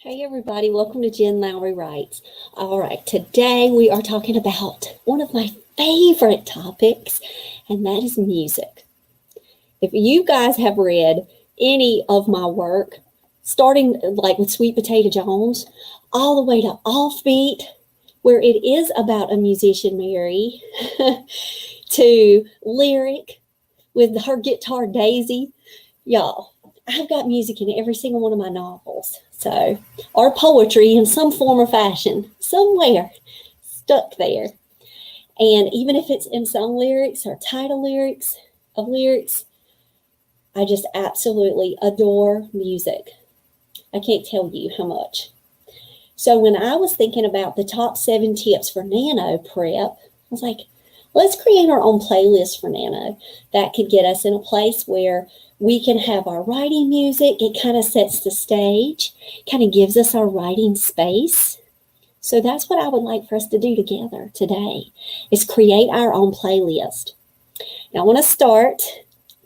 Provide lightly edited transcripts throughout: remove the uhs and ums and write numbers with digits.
Hey everybody, welcome to Jen Lowry Writes. All right, today we are talking about one of my favorite topics, and that is music. If you guys have read any of my work, starting like with Sweet Potato Jones, all the way to Offbeat, where it is about a musician, Mary, to Lyric with her guitar Daisy, y'all, I've got music in every single one of my novels. So, or poetry in some form or fashion, somewhere stuck there. And even if it's in song lyrics or title lyrics of lyrics, I just absolutely adore music. I can't tell you how much. So when I was thinking about the top 7 tips for Nano prep, I was like, let's create our own playlist for Nano. That could get us in a place where we can have our writing music. It kind of sets the stage, kind of gives us our writing space. So that's what I would like for us to do together today, is create our own playlist. Now I want to start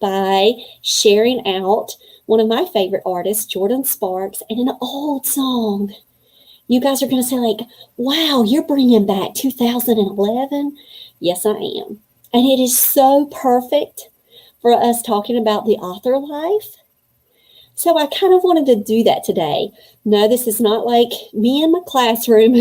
by sharing out one of my favorite artists, Jordan Sparks, and an old song. You guys are going to say like, wow, you're bringing back 2011. Yes, I am. And it is so perfect for us talking about the author life. So I kind of wanted to do that today. No, this is not like me in my classroom.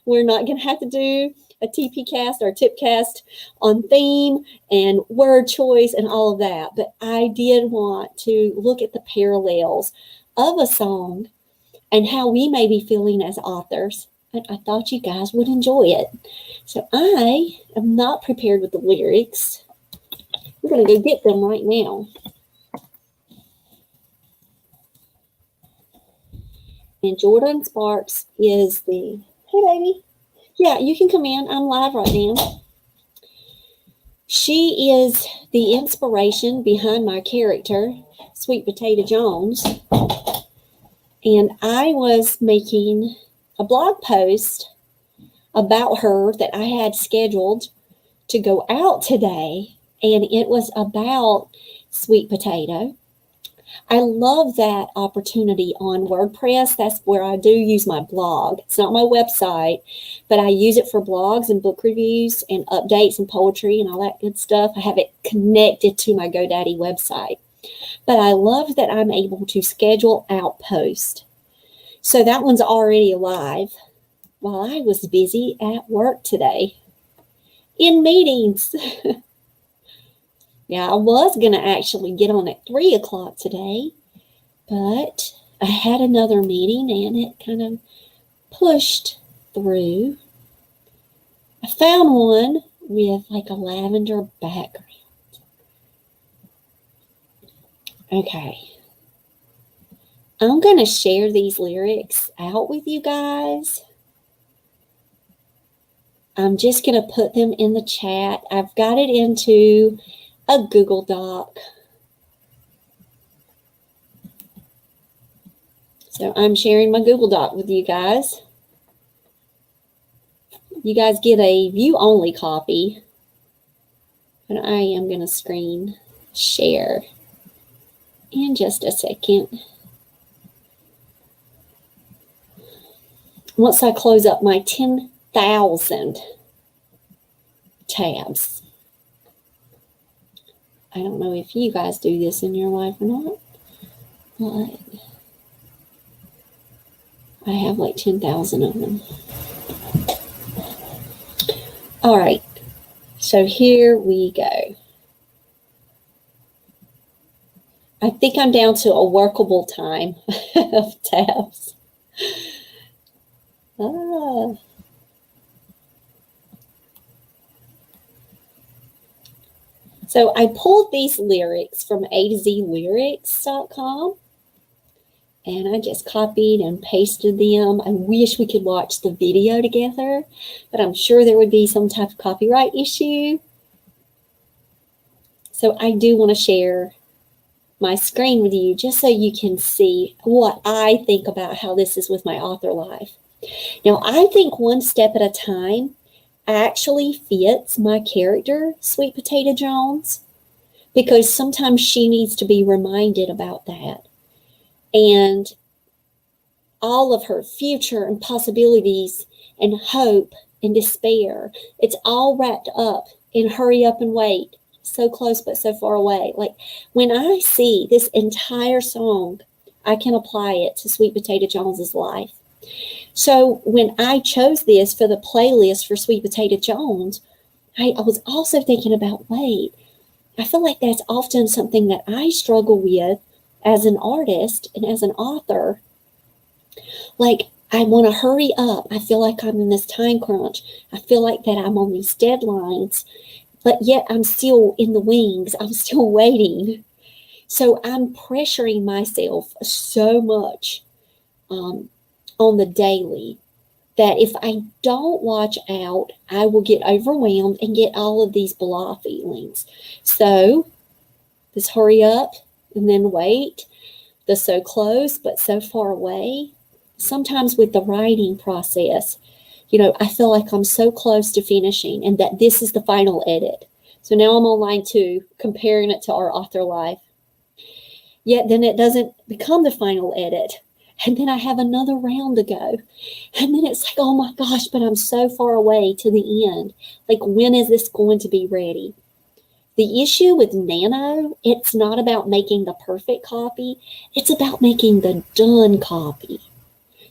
We're not going to have to do a TP cast or tip cast on theme and word choice and all of that. But I did want to look at the parallels of a song and how we may be feeling as authors. And I thought you guys would enjoy it. So I am not prepared with the lyrics. We're going to go get them right now. And Jordan Sparks is the, hey baby. Yeah, you can come in. I'm live right now. She is the inspiration behind my character, Sweet Potato Jones. And I was making a blog post about her that I had scheduled to go out today, and it was about Sweet Potato. I love that opportunity on WordPress. That's where I do use my blog. It's not my website, but I use it for blogs and book reviews and updates and poetry and all that good stuff. I have it connected to my GoDaddy website. But I love that I'm able to schedule out posts. So that one's already live while I was busy at work today in meetings. Yeah, I was going to actually get on at 3 o'clock today, but I had another meeting and it kind of pushed through. I found one with like a lavender background. Okay. I'm going to share these lyrics out with you guys. I'm just going to put them in the chat. I've got it into a Google Doc. So I'm sharing my Google Doc with you guys. You guys get a view-only copy. And I am going to screen share in just a second. Once I close up my 10,000 tabs. I don't know if you guys do this in your life or not, but I have like 10,000 of them. All right, so here we go. I think I'm down to a workable time of tabs. So I pulled these lyrics from A2ZLyrics.com and I just copied and pasted them. I wish we could watch the video together, but I'm sure there would be some type of copyright issue. So I do want to share my screen with you just so you can see what I think about how this is with my author life. Now, I think one step at a time actually fits my character, Sweet Potato Jones, because sometimes she needs to be reminded about that. And all of her future and possibilities and hope and despair. It's all wrapped up in hurry up and wait. So close but so far away. Like when I see this entire song, I can apply it to Sweet Potato Jones's life. So when I chose this for the playlist for Sweet Potato Jones, I was also thinking about, wait, I feel like that's often something that I struggle with as an artist and as an author. Like, I want to hurry up. I feel like I'm in this time crunch. I feel like that I'm on these deadlines, but yet I'm still in the wings. I'm still waiting. So I'm pressuring myself so much on the daily that if I don't watch out, I will get overwhelmed and get all of these blah feelings. So this hurry up and then wait, the so close but so far away. Sometimes with the writing process, I feel like I'm so close to finishing and that this is the final edit. So now I'm on line 2, comparing it to our author life. Yet then it doesn't become the final edit. And then I have another round to go. And then it's like, oh my gosh, but I'm so far away to the end. Like, when is this going to be ready? The issue with Nano, it's not about making the perfect copy. It's about making the done copy.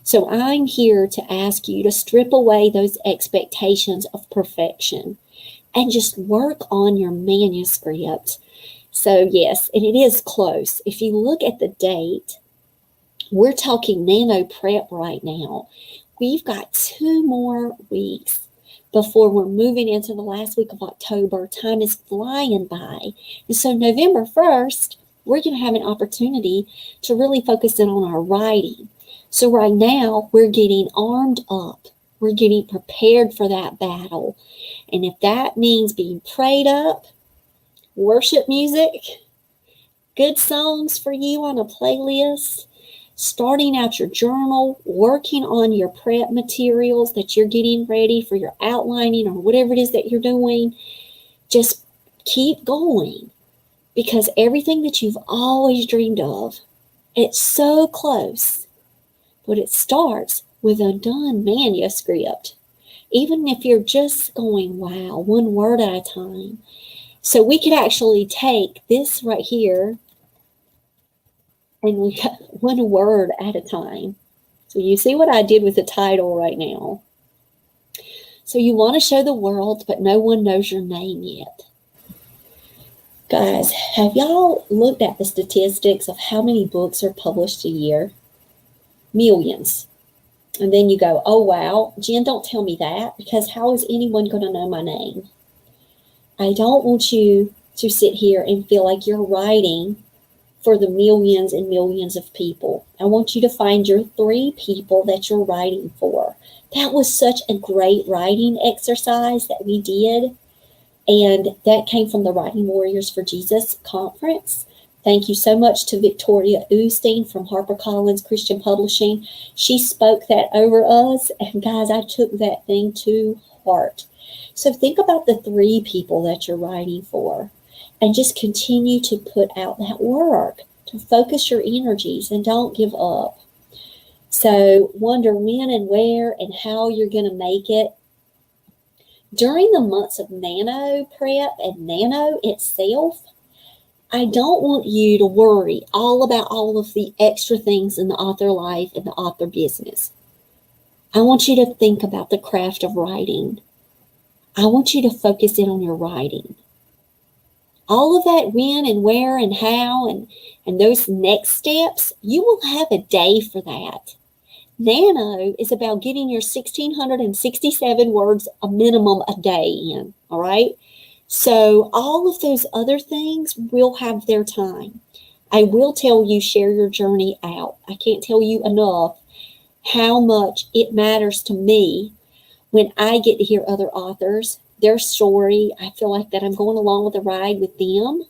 So I'm here to ask you to strip away those expectations of perfection and just work on your manuscript. So yes, and it is close. If you look at the date, we're talking nano prep right now. We've got 2 more weeks before we're moving into the last week of October. Time is flying by. And so November 1st, we're going to have an opportunity to really focus in on our writing. So right now, we're getting armed up. We're getting prepared for that battle. And if that means being prayed up, worship music, good songs for you on a playlist, starting out your journal, working on your prep materials that you're getting ready for your outlining or whatever it is that you're doing, just keep going, because everything that you've always dreamed of, it's so close. But it starts with a done manuscript, even if you're just going, wow, one word at a time. So we could actually take this right here and we got one word at a time. So you see what I did with the title right now. So you want to show the world, but no one knows your name yet. Guys, have y'all looked at the statistics of how many books are published a year? Millions. And then you go, oh, wow, Jen, don't tell me that, because how is anyone going to know my name? I don't want you to sit here and feel like you're writing for the millions and millions of people. I want you to find your 3 people that you're writing for. That was such a great writing exercise that we did. And that came from the Writing Warriors for Jesus conference. Thank you so much to Victoria Oosteen from HarperCollins Christian Publishing. She spoke that over us, and guys, I took that thing to heart. So think about the 3 people that you're writing for, and just continue to put out that work, to focus your energies, and don't give up. So wonder when and where and how you're going to make it. During the months of Nano prep and Nano itself, I don't want you to worry all about all of the extra things in the author life and the author business. I want you to think about the craft of writing. I want you to focus in on your writing. All of that when and where and how and those next steps, you will have a day for that. Nano is about getting your 1,667 words a minimum a day in, all right? So all of those other things will have their time. I will tell you, share your journey out. I can't tell you enough how much it matters to me when I get to hear other authors, their story. I feel like that I'm going along with the ride with them.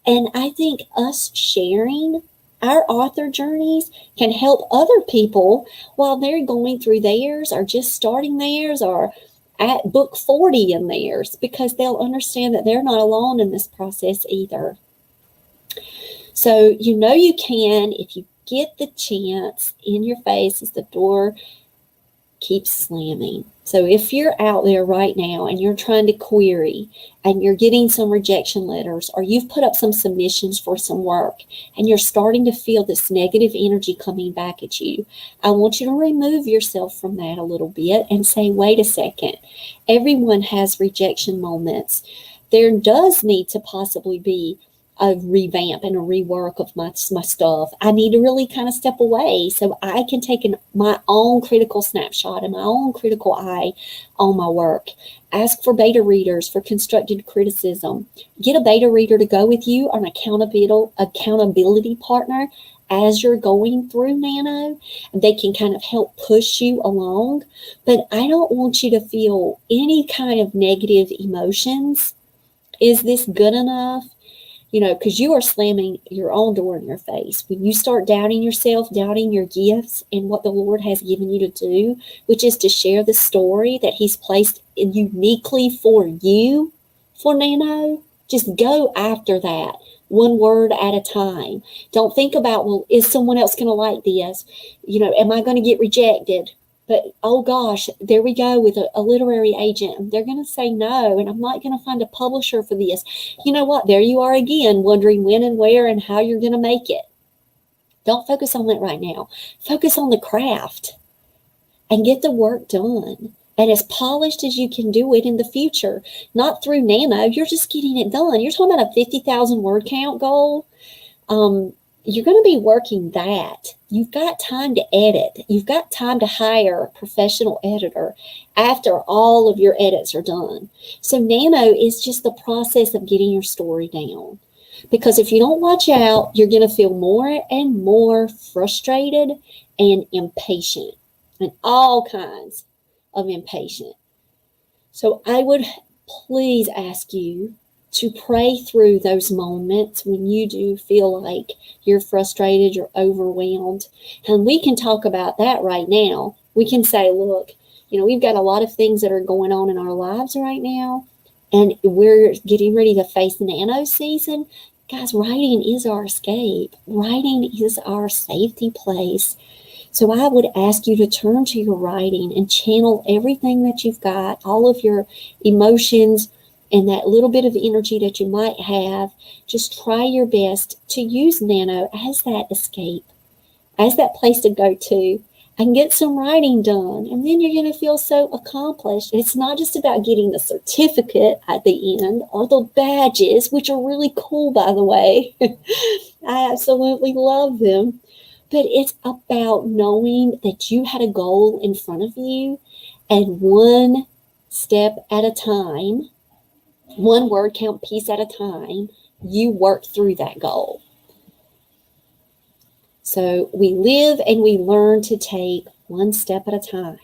And I think us sharing our author journeys can help other people while they're going through theirs or just starting theirs or at book 40 in theirs, because they'll understand that they're not alone in this process either. So you can if you get the chance in your face as the door keeps slamming. So if you're out there right now and you're trying to query and you're getting some rejection letters, or you've put up some submissions for some work and you're starting to feel this negative energy coming back at you, I want you to remove yourself from that a little bit and say, wait a second, everyone has rejection moments. There does need to possibly be a revamp and a rework of my stuff. I need to really kind of step away so I can take my own critical snapshot and my own critical eye on my work. Ask for beta readers for constructive criticism. Get a beta reader to go with you, an accountability partner as you're going through Nano. They can kind of help push you along. But I don't want you to feel any kind of negative emotions. Is this good enough? Because you are slamming your own door in your face. When you start doubting yourself, doubting your gifts and what the Lord has given you to do, which is to share the story that He's placed uniquely for you for Nano, just go after that one word at a time. Don't think about, well, is someone else going to like this? Am I going to get rejected? But, oh gosh, there we go with a literary agent. They're going to say no, and I'm not going to find a publisher for this. You know what? There you are again, wondering when and where and how you're going to make it. Don't focus on that right now. Focus on the craft and get the work done. And as polished as you can do it in the future, not through Nano, you're just getting it done. You're talking about a 50,000 word count goal. You're going to be working that. You've got time to edit. You've got time to hire a professional editor after all of your edits are done. So Nano is just the process of getting your story down. Because if you don't watch out, you're going to feel more and more frustrated and impatient, and all kinds of impatient. So I would please ask you to pray through those moments when you do feel like you're frustrated, you're overwhelmed. And we can talk about that right now. We can say, look, we've got a lot of things that are going on in our lives right now, and we're getting ready to face Nano season. Guys, writing is our escape. Writing is our safety place. So I would ask you to turn to your writing and channel everything that you've got, all of your emotions, and that little bit of energy that you might have. Just try your best to use Nano as that escape, as that place to go to and get some writing done. And then you're going to feel so accomplished. And it's not just about getting the certificate at the end or the badges, which are really cool, by the way. I absolutely love them. But it's about knowing that you had a goal in front of you, and one step at a time, one word count piece at a time, you work through that goal. So we live and we learn to take one step at a time.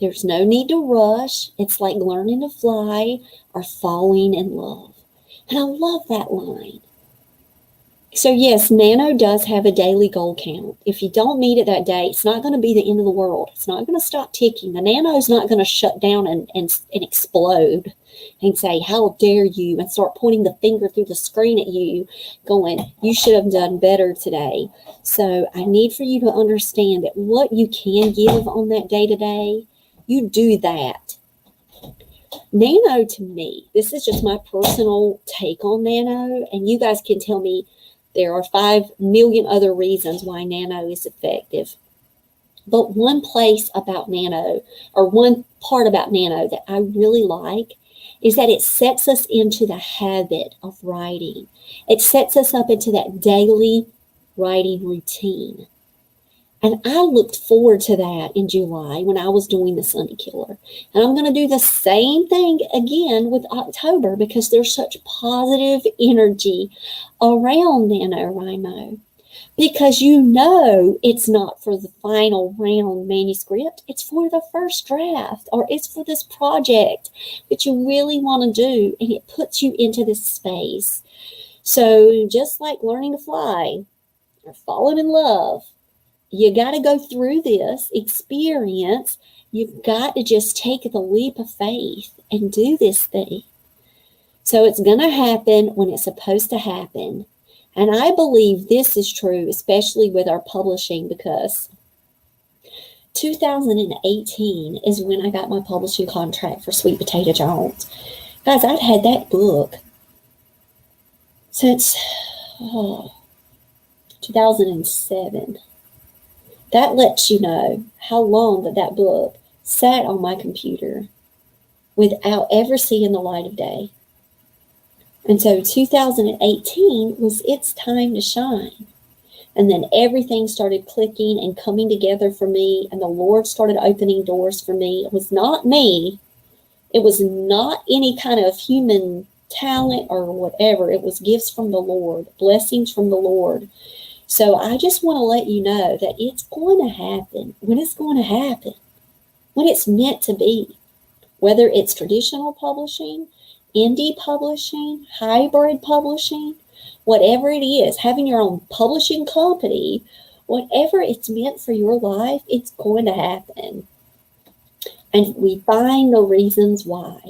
There's no need to rush. It's like learning to fly or falling in love. And I love that line. So yes, Nano does have a daily goal count. If you don't meet it that day, it's not going to be the end of the world. It's not going to stop ticking. The Nano is not going to shut down and explode and say, how dare you, and start pointing the finger through the screen at you, going, you should have done better today. So I need for you to understand that what you can give on that day-to-day, you do that. Nano, to me, this is just my personal take on Nano, and you guys can tell me there are 5 million other reasons why Nano is effective. But one place about Nano, or one part about Nano that I really like, is that it sets us into the habit of writing. It sets us up into that daily writing routine. And I looked forward to that in July when I was doing the Sunday Killer. And I'm going to do the same thing again with October, because there's such positive energy around NaNoWriMo. Because it's not for the final round manuscript. It's for the first draft, or it's for this project that you really want to do. And it puts you into this space. So just like learning to fly or falling in love, you got to go through this experience. You've got to just take the leap of faith and do this thing. So it's going to happen when it's supposed to happen. And I believe this is true, especially with our publishing, because 2018 is when I got my publishing contract for Sweet Potato Jones. Guys, I'd had that book since 2007. That lets you know how long that book sat on my computer without ever seeing the light of day. And so 2018 was its time to shine. And then everything started clicking and coming together for me, and the Lord started opening doors for me. It was not me. It was not any kind of human talent or whatever. It was gifts from the Lord, blessings from the Lord. So I just want to let you know that it's going to happen when it's going to happen, when it's meant to be, whether it's traditional publishing, indie publishing, hybrid publishing, whatever it is, having your own publishing company, whatever it's meant for your life, it's going to happen. And we find the reasons why,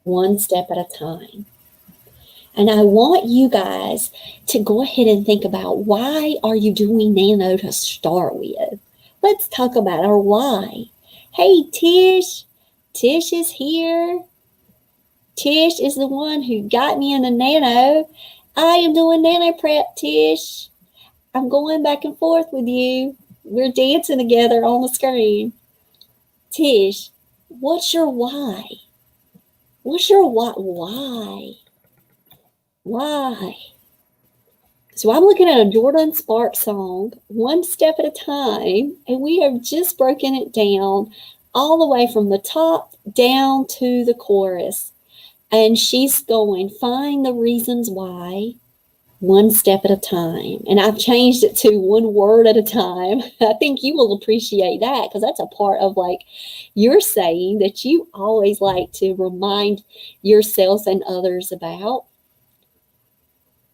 one step at a time. And I want you guys to go ahead and think about, why are you doing Nano to start with? Let's talk about our why. Hey, Tish. Tish is here. Tish is the one who got me into Nano. I am doing Nano prep, Tish. I'm going back and forth with you. We're dancing together on the screen. Tish, what's your why? What's your why? Why? So I'm looking at a Jordan Sparks song, One Step at a Time, and we have just broken it down all the way from the top down to the chorus. And she's going, find the reasons why, one step at a time. And I've changed it to one word at a time. I think you will appreciate that, because that's a part of like your saying that you always like to remind yourself and others about.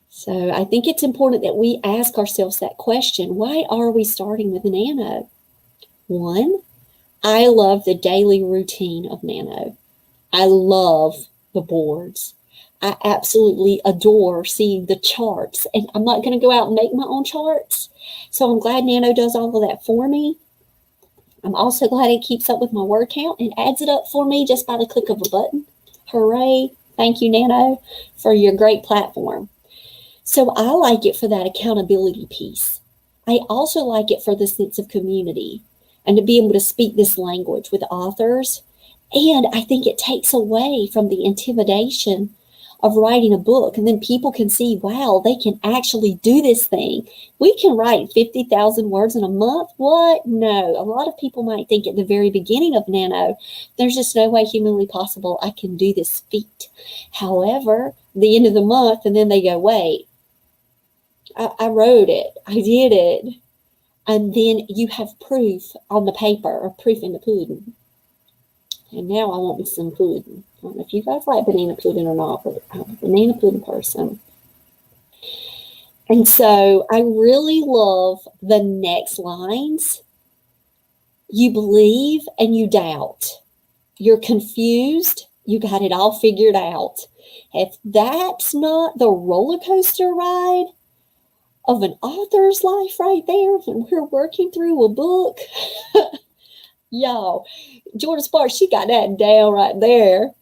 So I think it's important that we ask ourselves that question. Why are we starting with Nano? One, I love the daily routine of Nano. I love the boards. I absolutely adore seeing the charts, and I'm not going to go out and make my own charts. So I'm glad Nano does all of that for me. I'm also glad it keeps up with my word count and adds it up for me just by the click of a button. Hooray. Thank you, Nano, for your great platform. So I like it for that accountability piece. I also like it for the sense of community and to be able to speak this language with authors. And I think it takes away from the intimidation of writing a book. And then people can see, wow, they can actually do this thing. We can write 50,000 words in a month. What? No. A lot of people might think at the very beginning of Nano, there's just no way humanly possible I can do this feat. However, the end of the month, and then they go, wait, I wrote it. I did it. And then you have proof on the paper, or proof in the pudding. And now I want me some pudding. I don't know if you guys like banana pudding or not, but I'm a banana pudding person. And so I really love the next lines. You believe and you doubt. You're confused. You got it all figured out. If that's not the roller coaster ride of an author's life right there, when we're working through a book, y'all, Jordan Sparks, she got that down right there,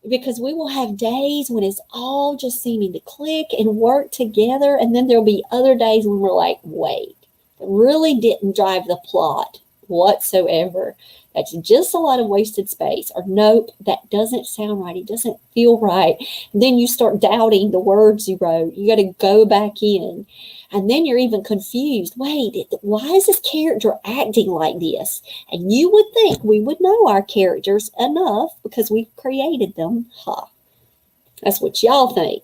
because we will have days when it's all just seeming to click and work together. And then there'll be other days when we're like, wait, it really didn't drive the plot whatsoever. That's just a lot of wasted space. Or nope, that doesn't sound right. It doesn't feel right. And then you start doubting the words you wrote. You got to go back in. And then you're even confused. Wait, why is this character acting like this? And you would think we would know our characters enough because we've created them. That's what y'all think.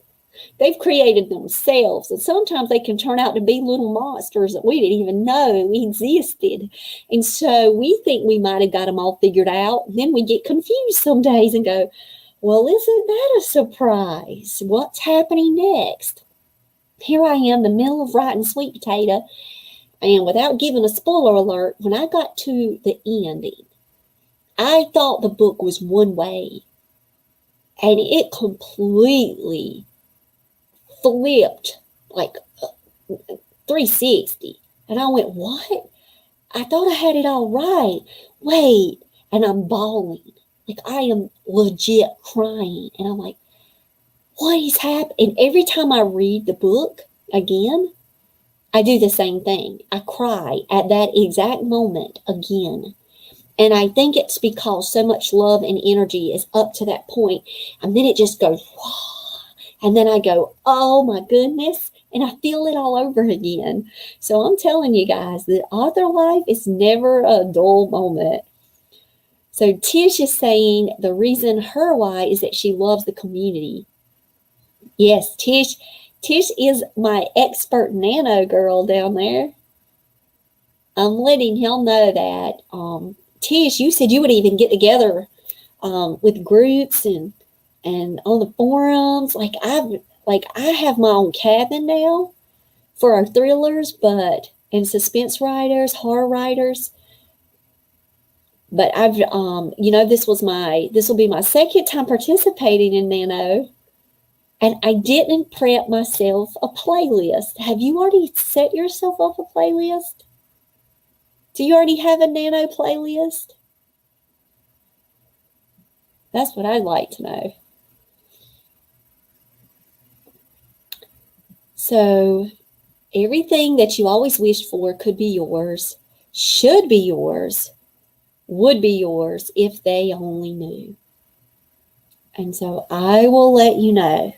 They've created themselves, and sometimes they can turn out to be little monsters that we didn't even know existed. And so we think we might have got them all figured out. Then we get confused some days and go, well, isn't that a surprise? What's happening next? Here I am in the middle of writing Sweet Potato, and without giving a spoiler alert, when I got to the ending, I thought the book was one way, and it completely flipped like 360. And I went, what? I thought I had it all right. Wait. And I'm bawling. Like, I am legit crying. And I'm like, what is happening? And every time I read the book again, I do the same thing. I cry at that exact moment again. And I think it's because so much love and energy is up to that point. And then it just goes, wow. And then I go, oh my goodness. And I feel it all over again. So I'm telling you guys, the author life is never a dull moment. So Tish is saying the reason her why is that she loves the community. Yes, Tish is my expert nano girl down there. I'm letting him know that. Tish, you said you would even get together with groups and on the forums. Like I have my own cabin now for our thrillers, and suspense writers, horror writers. But I've this will be my second time participating in Nano. And I didn't prep myself a playlist. Have you already set yourself up a playlist? Do you already have a Nano playlist? That's what I'd like to know. So everything that you always wished for could be yours, should be yours, would be yours if they only knew. And so I will let you know.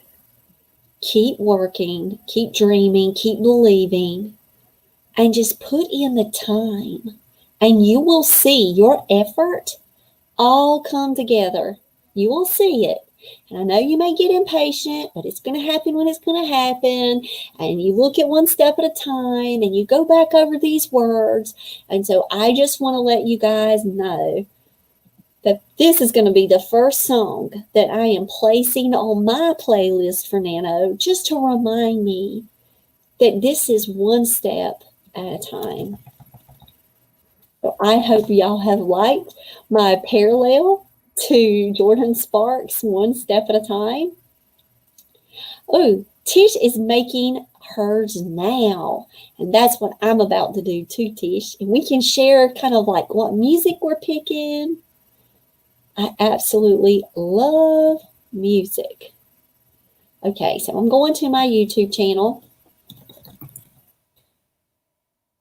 Keep working, keep dreaming, keep believing, and just put in the time. And you will see your effort all come together. You will see it. And I know you may get impatient, but it's going to happen when it's going to happen. And you look at one step at a time and you go back over these words. And so I just want to let you guys know that this is going to be the first song that I am placing on my playlist for Nano, just to remind me that this is one step at a time. So I hope y'all have liked my parallel to Jordan Sparks' One Step at a Time. Oh, Tish is making hers now. And that's what I'm about to do too, Tish. And we can share kind of like what music we're picking. I absolutely love music. Okay, so I'm going to my YouTube channel.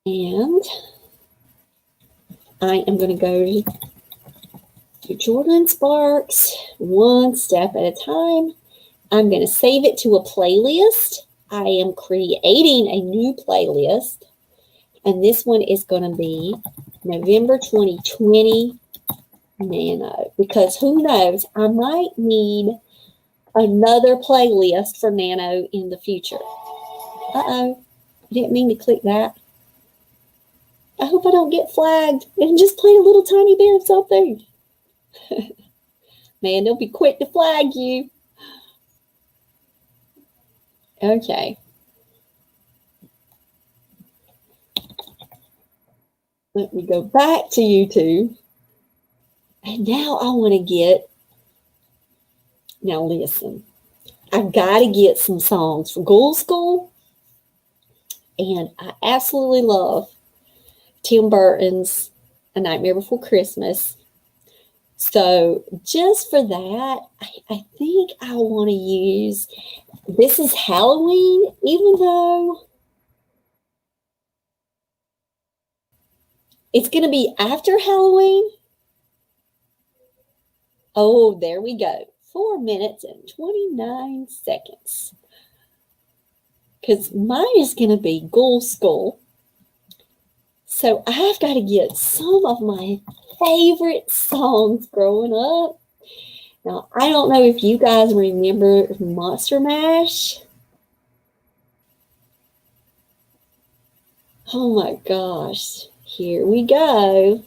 And I am going to go to Jordan Sparks, One Step at a Time. I'm going to save it to a playlist. I am creating a new playlist. And this one is going to be November 2020 Nano. Because who knows, I might need another playlist for Nano in the future. Uh-oh, I didn't mean to click that. I hope I don't get flagged and just play a little tiny bit of something. Man, they'll be quick to flag you. Okay. Let me go back to YouTube. And now I want to get, now listen, I've got to get some songs for Ghoul School. And I absolutely love Tim Burton's A Nightmare Before Christmas. So just for that, I think I want to use, this is Halloween, even though it's going to be after Halloween. Oh, there we go. 4 minutes and 29 seconds. Because mine is going to be Ghoul School. So I've got to get some of my favorite songs growing up. Now, I don't know if you guys remember Monster Mash. Oh my gosh. Here we go.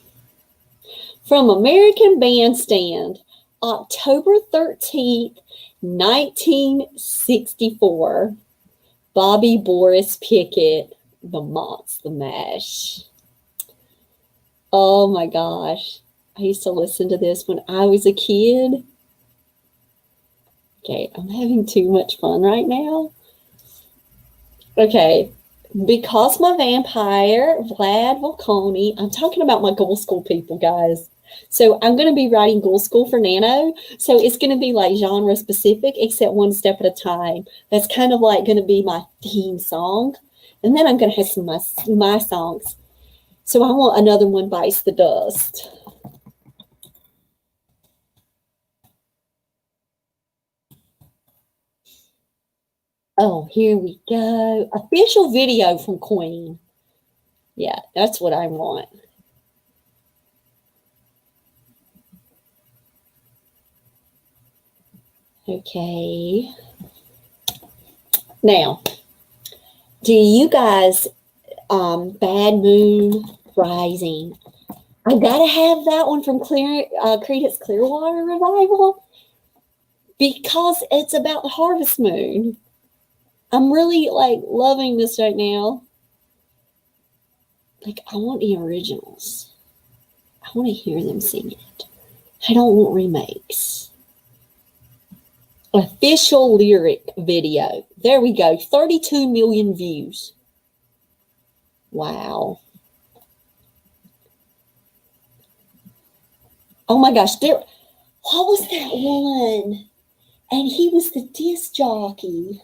From American Bandstand, October 13th, 1964. Bobby Boris Pickett, The Monster Mash. Oh my gosh. I used to listen to this when I was a kid. Okay, I'm having too much fun right now. Okay. Because my vampire, Vlad Volconi, I'm talking about my Gold School people, guys. So I'm going to be writing Gold School for Nano. So it's going to be like genre specific, except one step at a time. That's kind of like going to be my theme song. And then I'm going to have some of my songs. So I want another one bites the dust. Oh, here we go. Official video from Queen. Yeah, that's what I want. Okay. Now, do you guys, Bad Moon Rising? I gotta have that one from Creedence Clearwater Revival because it's about the harvest moon. I'm really like loving this right now. Like, I want the originals. I want to hear them sing it. I don't want remakes. Official lyric video. There we go. 32 million views. Wow. Oh my gosh. What was that one? And he was the disc jockey.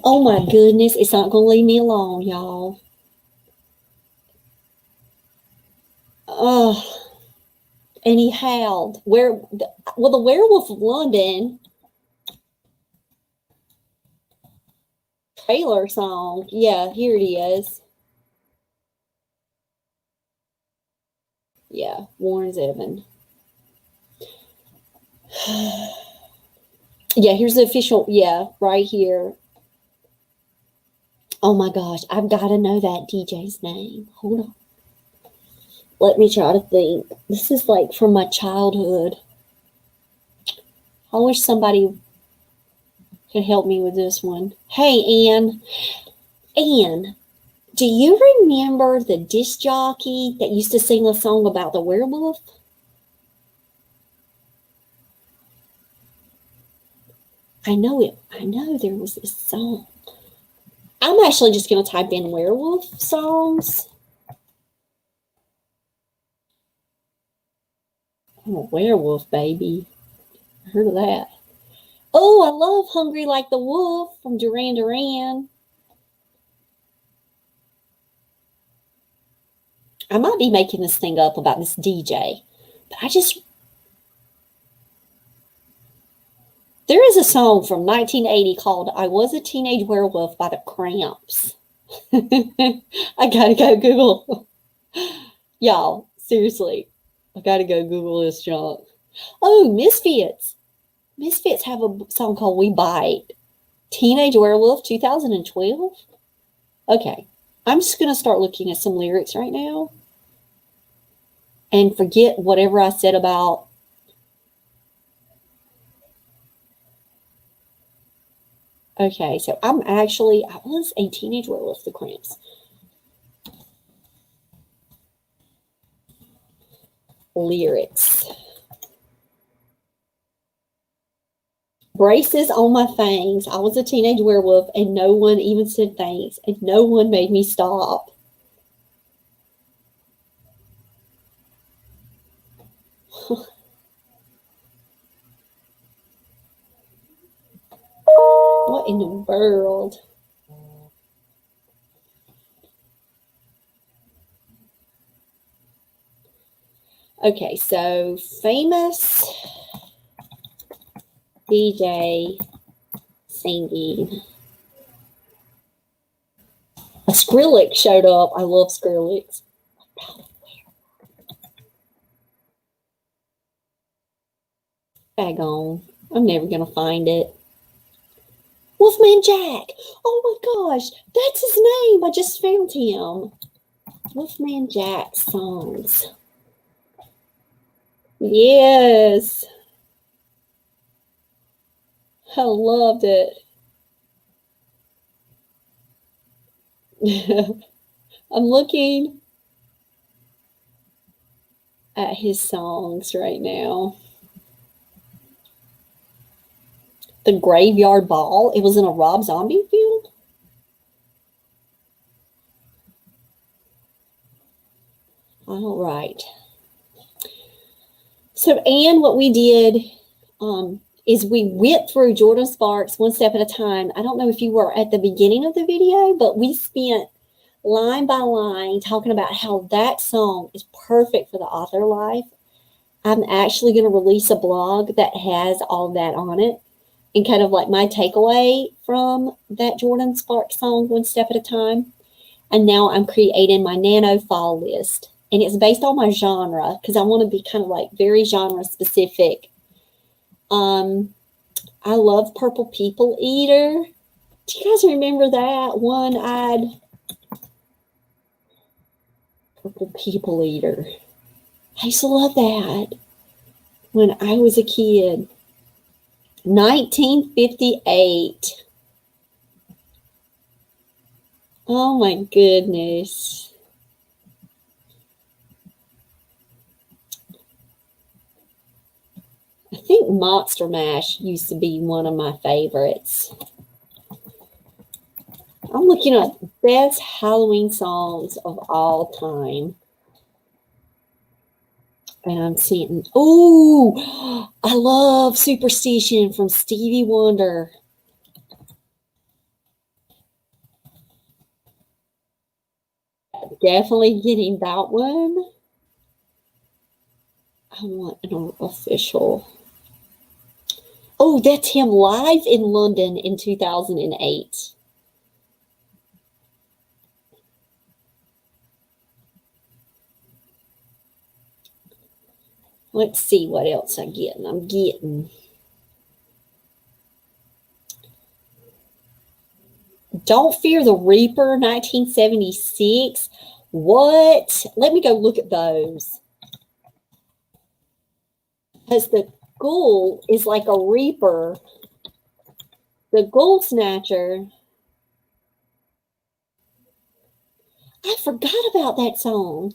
Oh my goodness. It's not going to leave me alone, y'all. Oh. And he howled. The Werewolf of London trailer song. Yeah, here it is. Yeah, Warren Zevon. Yeah, here's the official. Yeah, right here. Oh my gosh, I've got to know that DJ's name. Hold on. Let me try to think. This is like from my childhood. I wish somebody could help me with this one. Hey, Ann. Ann, do you remember the disc jockey that used to sing a song about the werewolf? I know it. I know there was this song. I'm actually just going to type in werewolf songs. I'm a werewolf, baby. I heard of that. Oh, I love Hungry Like the Wolf from Duran Duran. I might be making this thing up about this DJ, but there is a song from 1980 called I Was a Teenage Werewolf by the Cramps. I gotta go Google. Y'all, seriously, I gotta go Google this junk. Oh, Misfits. Misfits have a song called We Bite. Teenage Werewolf 2012? Okay, I'm just gonna start looking at some lyrics right now and forget whatever I said about. Okay, so I was a teenage werewolf, the Cramps. Lyrics. Braces on my fangs. I was a teenage werewolf and no one even said thanks and no one made me stop. What in the world? Okay, so famous DJ singing. A Skrillex showed up. I love Skrillex. Bag on. I'm never going to find it. Wolfman Jack. Oh my gosh, that's his name. I just found him. Wolfman Jack songs. Yes. I loved it. I'm looking at his songs right now. The Graveyard Ball. It was in a Rob Zombie film. All right. So, Anne, what we did is we went through Jordan Sparks one step at a time. I don't know if you were at the beginning of the video, but we spent line by line talking about how that song is perfect for the author life. I'm actually going to release a blog that has all that on it and kind of like my takeaway from that Jordan Sparks song, One Step at a Time. And now I'm creating my Nano fall list. And it's based on my genre because I want to be kind of like very genre specific. I love Purple People Eater. Do you guys remember that? One-eyed Purple People Eater. I used to love that when I was a kid. 1958. Oh my goodness. I think Monster Mash used to be one of my favorites. I'm looking at best Halloween songs of all time. And I'm seeing, oh, I love Superstition from Stevie Wonder. Definitely getting that one. I want an official. Oh, that's him live in London in 2008. Let's see what else I'm getting. Don't Fear the Reaper, 1976. What? Let me go look at those. Because the ghoul is like a reaper. The Ghoul Snatcher. I forgot about that song.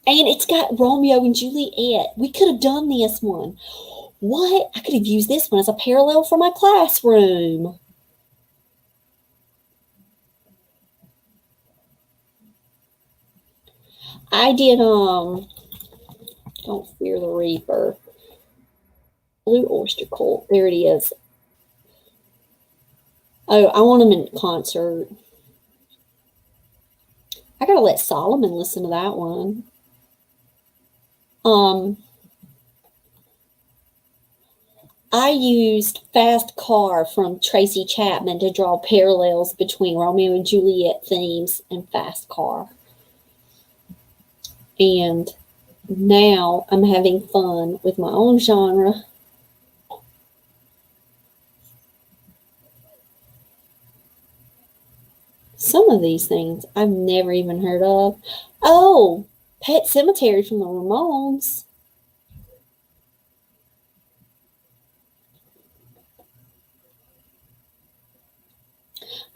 And it's got Romeo and Juliet. We could have done this one. What? I could have used this one as a parallel for my classroom. I did, Don't Fear the Reaper. Blue Oyster Cult. There it is. Oh, I want them in concert. I gotta let Solomon listen to that one. I used Fast Car from Tracy Chapman to draw parallels between Romeo and Juliet themes and Fast Car. And now I'm having fun with my own genre. Some of these things I've never even heard of. Oh, Pet Cemetery from the Ramones.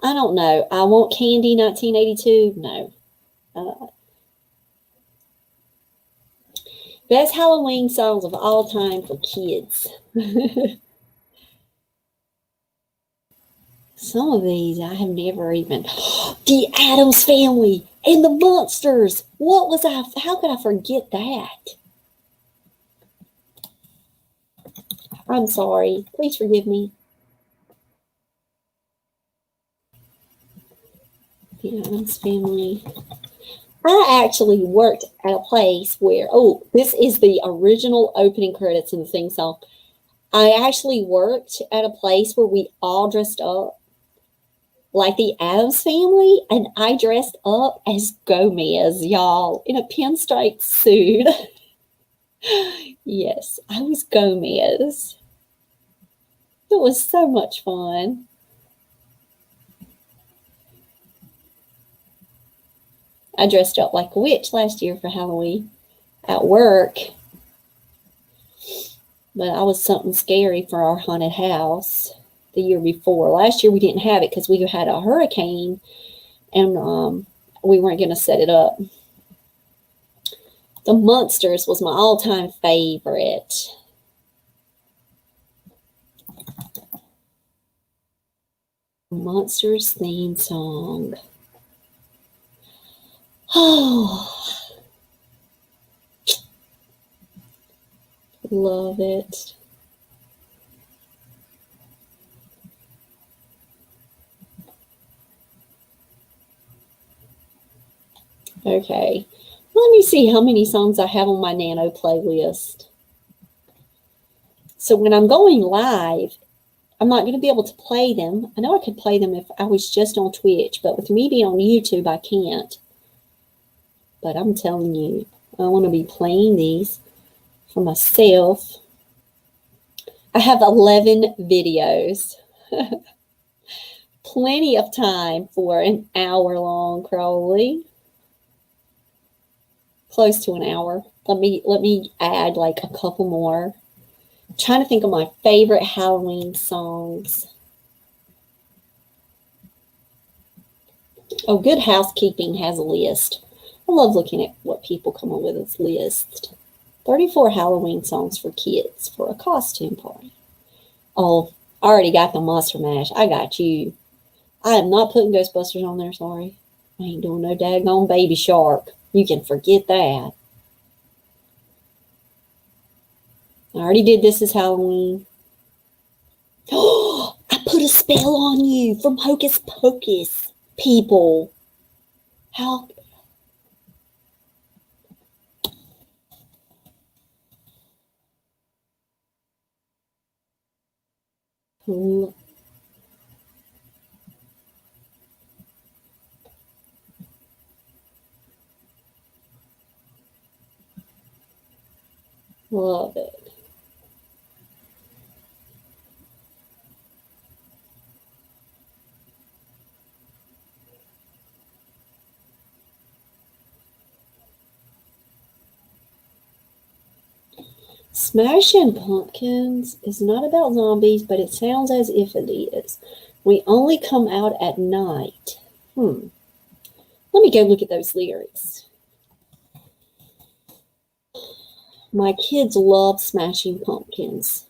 I don't know. I Want Candy, 1982. No. Best Halloween songs of all time for kids. Some of these I have never even. The Addams Family and the Monsters. What was I? How could I forget that? I'm sorry. Please forgive me. The Addams Family. I actually worked at a place where, oh, this is the original opening credits in the theme song. I actually worked at a place where we all dressed up like the Addams Family, and I dressed up as Gomez, y'all, in a pinstripe suit. Yes, I was Gomez. It was so much fun. I dressed up like a witch last year for Halloween at work. But I was something scary for our haunted house the year before. Last year we didn't have it because we had a hurricane and we weren't going to set it up. The Munsters was my all-time favorite. Monsters theme song. Oh, love it. Okay, let me see how many songs I have on my Nano playlist. So when I'm going live, I'm not going to be able to play them. I know I could play them if I was just on Twitch, but with me being on YouTube, I can't. But I'm telling you, I want to be playing these for myself. I have 11 videos. Plenty of time for an hour long, probably. Close to an hour. Let me add like a couple more. I'm trying to think of my favorite Halloween songs. Oh, Good Housekeeping has a list. I love looking at what people come up with as list. 34 Halloween songs for kids for a costume party. Oh, I already got the Monster Mash. I got you. I am not putting Ghostbusters on there, sorry. I ain't doing no daggone Baby Shark. You can forget that. I already did This Is Halloween. Oh, I put a spell on you from Hocus Pocus, people. How? Love it. Smashing Pumpkins is not about zombies, but it sounds as if it is. We only come out at night. Let me go look at those lyrics. My kids love Smashing Pumpkins.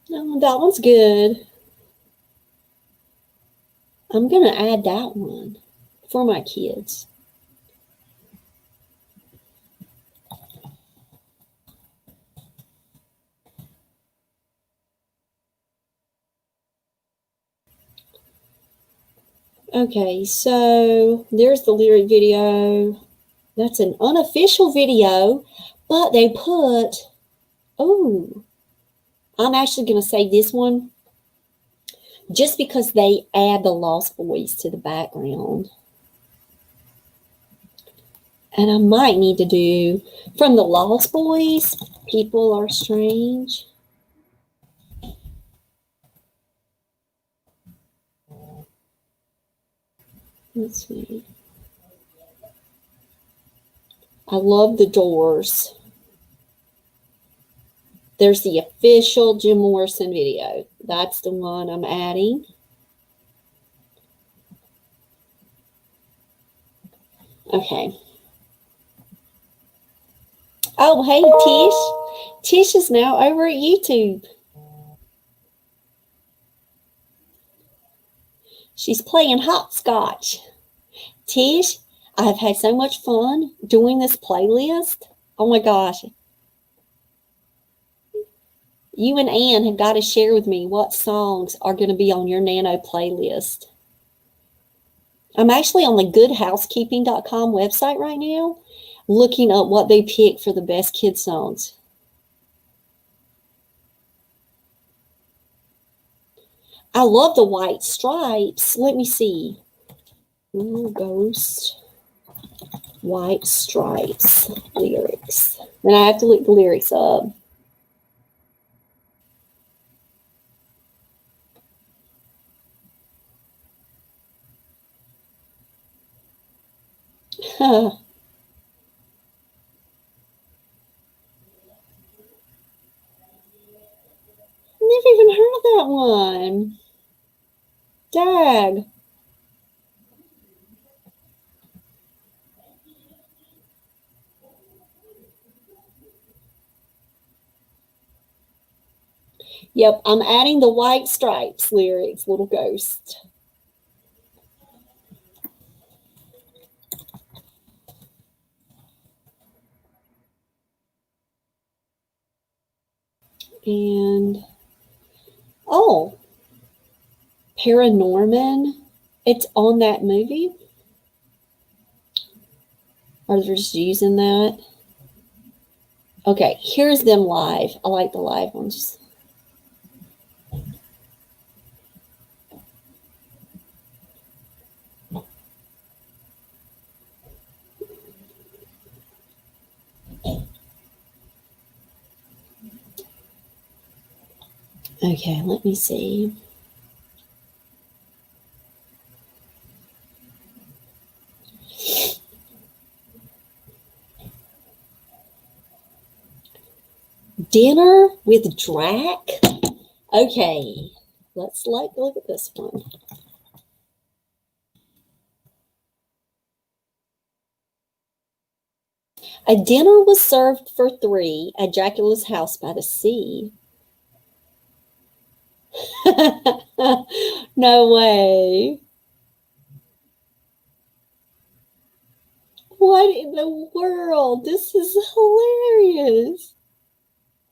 No, that one's good. I'm going to add that one for my kids. Okay, so there's the lyric video. That's an unofficial video, but they put, oh, I'm actually going to say this one just because they add the Lost Boys to the background. And I might need to do from the Lost Boys, People Are Strange. Let's see. I love the Doors. There's the official Jim Morrison video. That's the one I'm adding. Okay. Oh, hey, Tish. Tish is now over at YouTube. She's playing hopscotch. Tish, I've had so much fun doing this playlist. Oh my gosh. You and Ann have got to share with me what songs are going to be on your Nano playlist. I'm actually on the goodhousekeeping.com website right now looking up what they picked for the best kid songs. I love the White Stripes. Let me see. Ooh, Ghost. White Stripes lyrics. Then I have to look the lyrics up. drag. Yep, I'm adding the White Stripes lyrics, Little Ghost. And, oh, Paranorman, it's on that movie? Or they're just using that? Okay, here's them live. I like the live ones. Okay, let me see. Dinner with Drac? Okay, let's look at this one. A dinner was served for 3 at Dracula's house by the sea. No way. What in the world? This is hilarious.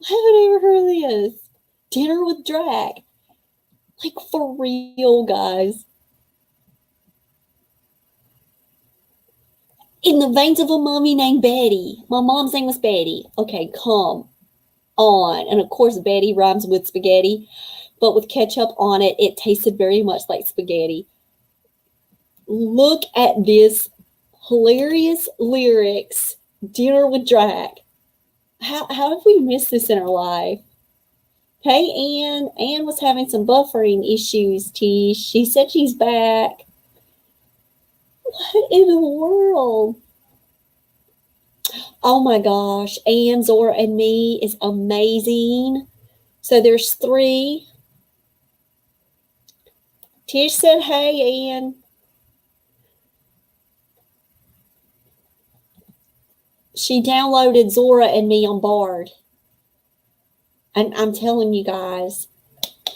I haven't ever heard of this. Dinner with Drac. Like, for real, guys. In the veins of a mummy named Betty. My mom's name was Betty. Okay, come on. And of course, Betty rhymes with spaghetti. But with ketchup on it, it tasted very much like spaghetti. Look at this hilarious lyrics. Dinner with Drac. How have we missed this in our life? Hey, Anne. Anne was having some buffering issues, Tish. She said she's back. What in the world? Oh my gosh. Anne, Zora, and me is amazing. So there's 3. Tish said, hey, Anne. She downloaded Zora and me on Bard. And I'm telling you guys,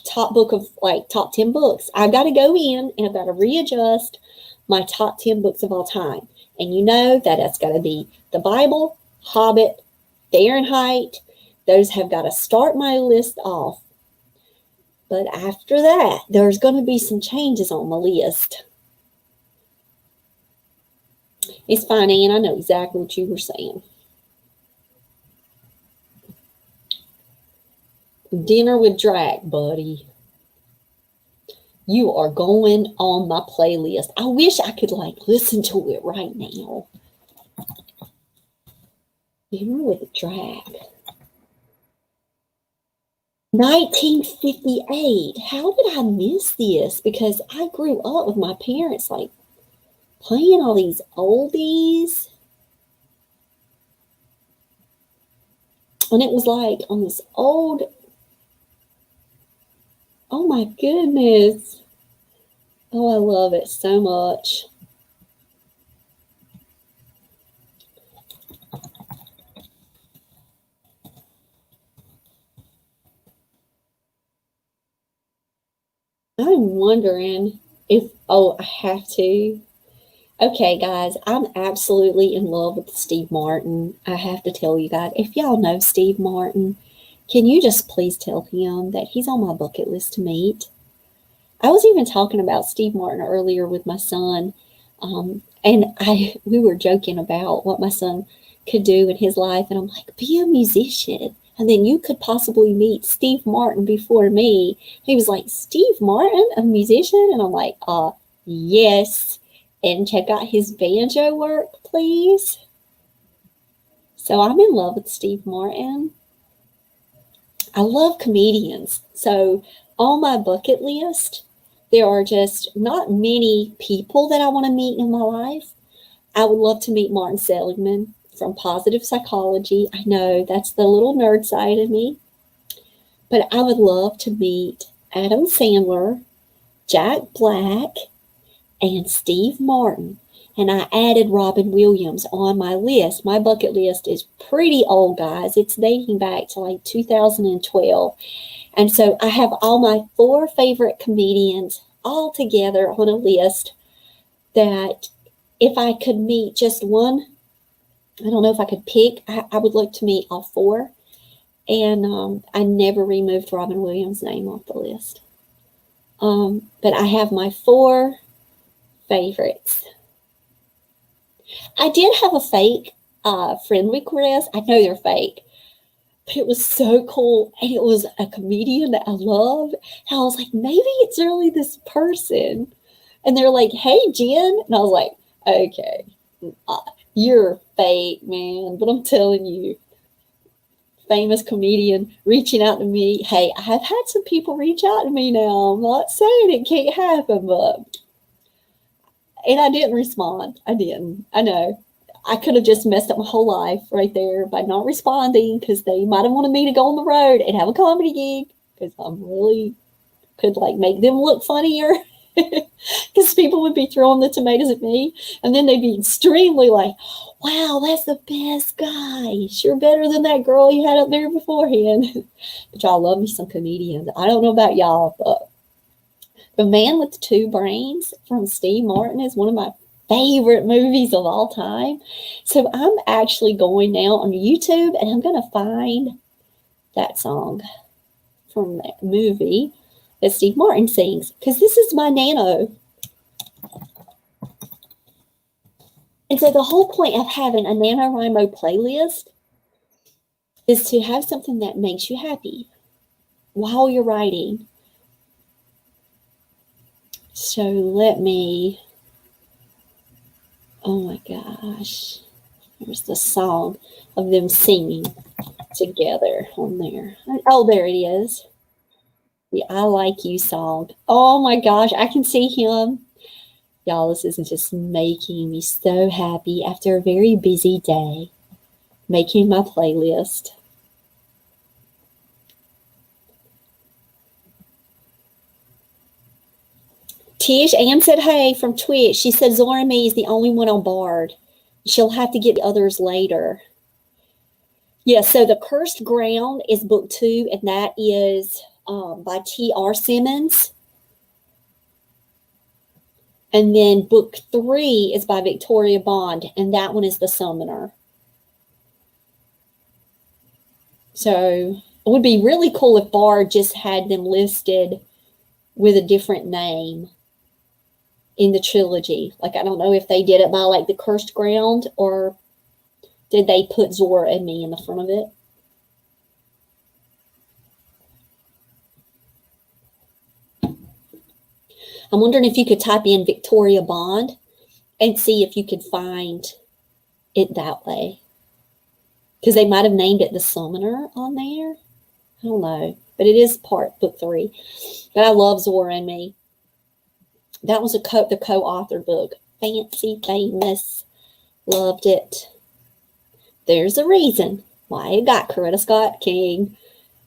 top 10 books. I've got to go in and I've got to readjust my top 10 books of all time. And you know that that's got to be the Bible, Hobbit, Fahrenheit. Those have got to start my list off. But after that, there's going to be some changes on my list. It's fine, Anne. I know exactly what you were saying. Dinner with Drac, buddy. You are going on my playlist. I wish I could listen to it right now. Dinner with Drac. 1958. How did I miss this? Because I grew up with my parents playing all these oldies. And it was on this old, oh my goodness. Oh, I love it so much. I'm wondering if, I have to. Okay, guys, I'm absolutely in love with Steve Martin. I have to tell you guys, if y'all know Steve Martin, can you just please tell him that he's on my bucket list to meet? I was even talking about Steve Martin earlier with my son, and we were joking about what my son could do in his life, and I'm like, be a musician, and then you could possibly meet Steve Martin before me. He was like, Steve Martin, a musician? And I'm like, yes. And check out his banjo work, please. So I'm in love with Steve Martin. I love comedians. So on my bucket list, there are just not many people that I want to meet in my life. I would love to meet Martin Seligman from Positive Psychology. I know that's the little nerd side of me. But I would love to meet Adam Sandler, Jack Black, and Steve Martin. And I added Robin Williams on my list. My bucket list is pretty old, guys. It's dating back to like 2012. And so I have all my 4 favorite comedians all together on a list that if I could meet just one, I don't know if I could pick, I would like to meet all 4. And I never removed Robin Williams' name off the list. But I have my 4 favorites. I did have a fake friend request. I know they're fake, but it was so cool. And it was a comedian that I love. And I was like, maybe it's really this person. And they're like, hey, Jen. And I was like, okay, you're fake, man. But I'm telling you, famous comedian reaching out to me. Hey, I have had some people reach out to me now. I'm not saying it can't happen, but... And I didn't respond. I didn't. I know. I could have just messed up my whole life right there by not responding because they might have wanted me to go on the road and have a comedy gig because I'm really could like make them look funnier because people would be throwing the tomatoes at me and then they'd be extremely like, wow, that's the best guy. Sure better than that girl you had up there beforehand. But y'all love me some comedians. I don't know about y'all, but The Man with 2 Brains from Steve Martin is one of my favorite movies of all time. So I'm actually going now on YouTube and I'm going to find that song from that movie that Steve Martin sings because this is my Nano. And so the whole point of having a NaNoWriMo playlist is to have something that makes you happy while you're writing. So let me, oh my gosh, there's the song of them singing together on there. Oh, there it is. The I Like You song. Oh my gosh, I can see him. Y'all, this is just making me so happy after a very busy day, making my playlist. Tish Ann said, hey, from Twitch. She said Zora Me is the only one on Bard. She'll have to get the others later. Yeah, so The Cursed Ground is book 2, and that is by T.R. Simmons. And then book 3 is by Victoria Bond, and that one is The Summoner. So it would be really cool if Bard just had them listed with a different name in the trilogy. Like, I don't know if they did it by like The Cursed Ground or did they put Zora and Me in the front of it. I'm wondering if you could type in Victoria Bond and see if you could find it that way. Because they might have named it The Summoner on there. I don't know. But it is part book 3. But I love Zora and Me. That was the co-authored book. Fancy, famous. Loved it. There's a reason why it got Coretta Scott King,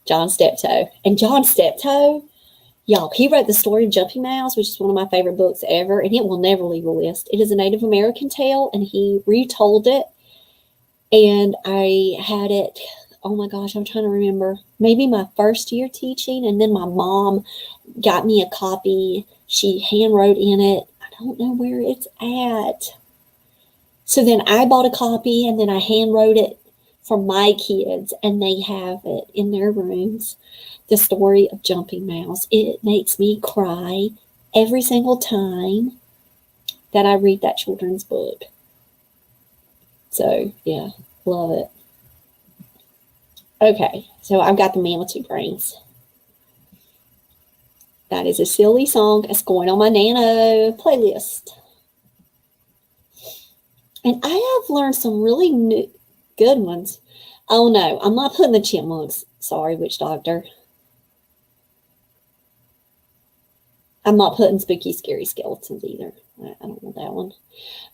John Steptoe. And John Steptoe, y'all, he wrote the story of Jumping Mouse, which is one of my favorite books ever, and it will never leave a list. It is a Native American tale, and he retold it. And I had it, oh my gosh, I'm trying to remember, maybe my first year teaching, and then my mom got me a copy. She hand wrote in it. I don't know where it's at. So then I bought a copy, and then I hand wrote it for my kids, and they have it in their rooms. The story of Jumping Mouse. It makes me cry every single time that I read that children's book. So, yeah, love it. Okay, so I've got The Man with 2 Brains. That is a silly song that's going on my Nano playlist. And I have learned some really new, good ones. Oh, no, I'm not putting the chipmunks. Sorry, Witch Doctor. I'm not putting Spooky Scary Skeletons either. I don't want that one.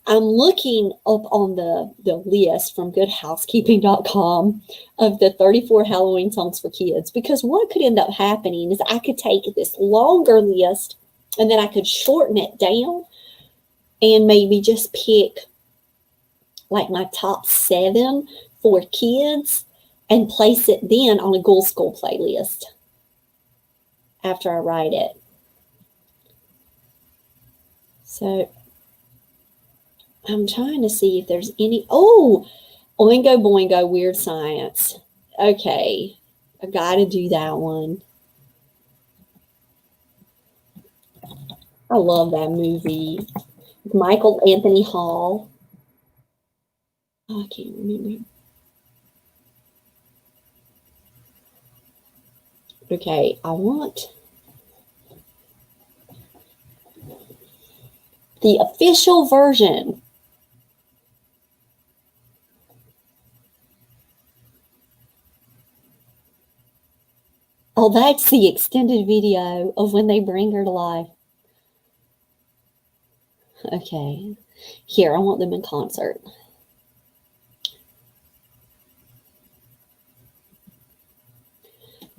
I'm looking up on the list from goodhousekeeping.com of the 34 Halloween songs for kids, because what could end up happening is I could take this longer list And then I could shorten it down and maybe just pick like my top 7 for kids and place it then on a Goal School playlist after I write it. So I'm trying to see if there's any. Oh, Oingo Boingo Weird Science. Okay, I got to do that one. I love that movie. Michael Anthony Hall. Oh, I can't remember. Okay, I want the official version. Oh, that's the extended video of when they bring her to life. Okay, here, I want them in concert.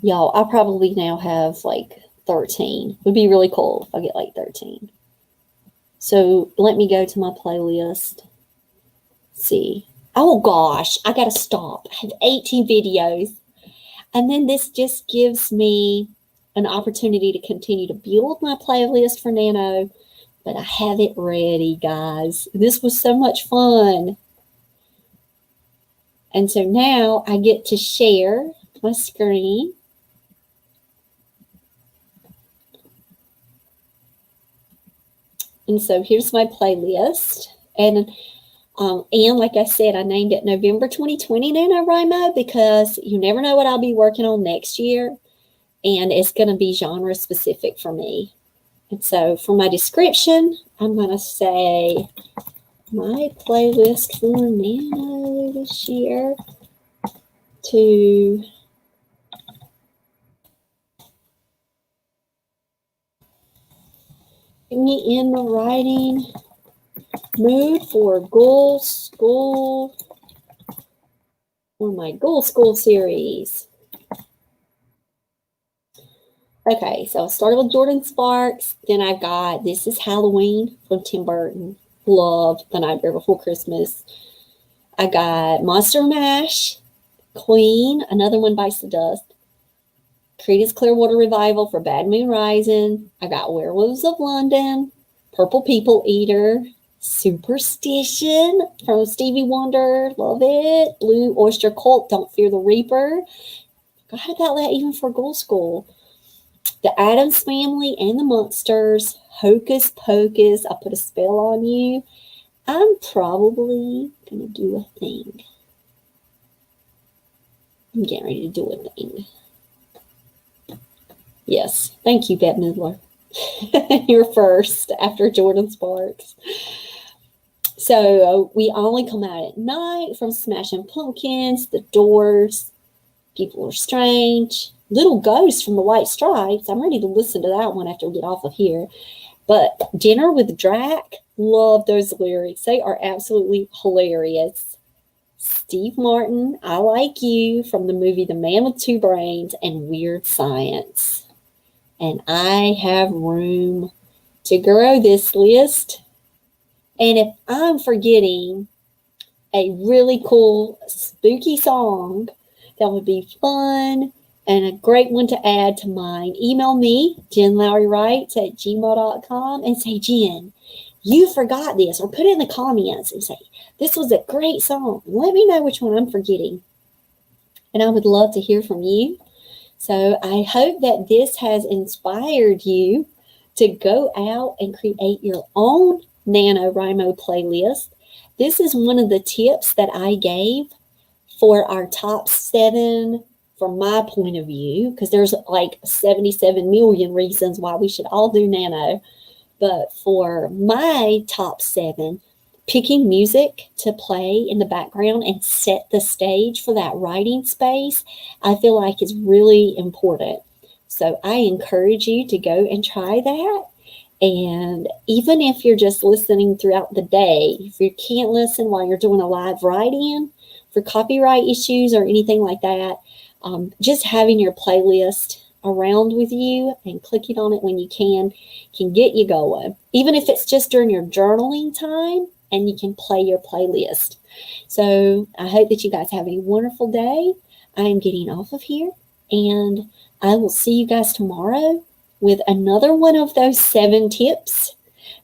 Y'all, I probably now have like 13. It would be really cool if I get like 13. So let me go to my playlist. See. Oh gosh, I gotta stop. I have 18 videos. And then this just gives me an opportunity to continue to build my playlist for Nano. But I have it ready, guys. This was so much fun. And so now I get to share my screen. And so here's my playlist. And like I said, I named it November 2020 NaNoWriMo because you never know what I'll be working on next year. And it's going to be genre specific for me. And so for my description, I'm going to say my playlist for Nano this year to get me in the writing mood for Goal School, for my Goal School series. Okay, so I started with Jordan Sparks. Then I've got This Is Halloween from Tim Burton. Love The Nightmare Before Christmas. I got Monster Mash, Queen, Another One Bites the Dust. Creedence Clearwater Revival for Bad Moon Rising. I got Werewolves of London, Purple People Eater, Superstition from Stevie Wonder. Love it. Blue Oyster Cult, Don't Fear the Reaper. Forgot about that even for Goal School. The Addams Family and the Monsters, Hocus Pocus, I Put a Spell on You. I'm probably going to do a thing. I'm getting ready to do a thing. Yes, thank you, Bette Midler. You're first after Jordan Sparks. So We Only Come Out at Night from Smashing Pumpkins, The Doors, People Are Strange, Little Ghost from the White Stripes. I'm ready to listen to that one after we get off of here. But Dinner with Drac, love those lyrics. They are absolutely hilarious. Steve Martin, I Like You from the movie The Man with Two Brains, and Weird Science. And I have room to grow this list. And if I'm forgetting a really cool spooky song that would be fun and a great one to add to mine, email me, JenLowryWrites@gmail.com, and say, Jen, you forgot this, or put it in the comments and say, this was a great song. Let me know which one I'm forgetting. And I would love to hear from you. So I hope that this has inspired you to go out and create your own NaNoWriMo playlist. This is one of the tips that I gave for our top 7 from my point of view, because there's like 77 million reasons why we should all do Nano. But for my top 7, picking music to play in the background and set the stage for that writing space, I feel like is really important. So I encourage you to go and try that. And even if you're just listening throughout the day, if you can't listen while you're doing a live write-in for copyright issues or anything like that, just having your playlist around with you, and clicking on it when you can get you going. Even if it's just during your journaling time and you can play your playlist. So I hope that you guys have a wonderful day. I am getting off of here, and I will see you guys tomorrow with another one of those 7 tips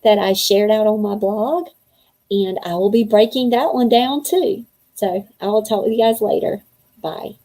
that I shared out on my blog. And I will be breaking that one down too. So I will talk with you guys later. Bye.